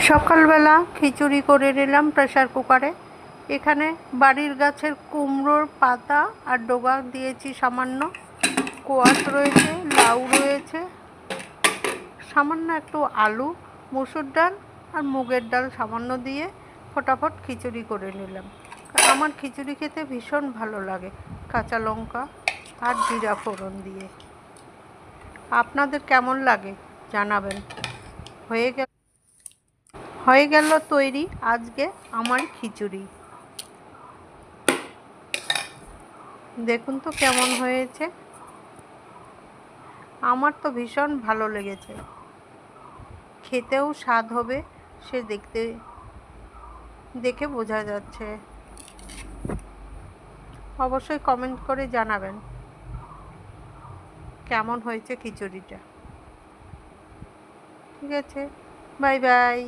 সকালবেলা খিচুড়ি করে নিলাম প্রেসার কুকারে। এখানে বাড়ির গাছের কুমড়োর পাতা আর ডগা দিয়েছি, সামান্য কোয়াশ রয়েছে, লাউ রয়েছে, সামান্য একটু আলু, মসুর ডাল আর মুগের ডাল সামান্য দিয়ে ফটাফট খিচুড়ি করে নিলাম। আমার খিচুড়ি খেতে ভীষণ ভালো লাগে কাঁচা লঙ্কা আর জিরা ফোড়ন দিয়ে। আপনাদের কেমন লাগে জানাবেন। হয়ে গেল তৈরি আজকে আমার খিচুড়ি। দেখুন তো কেমন হয়েছে। আমার তো ভীষণ ভালো লেগেছে, খেতেও স্বাদ হবে, সে দেখে বোঝা যাচ্ছে। অবশ্যই কমেন্ট করে জানাবেন কেমন হয়েছে খিচুড়িটা। ঠিক আছে, বাই বাই।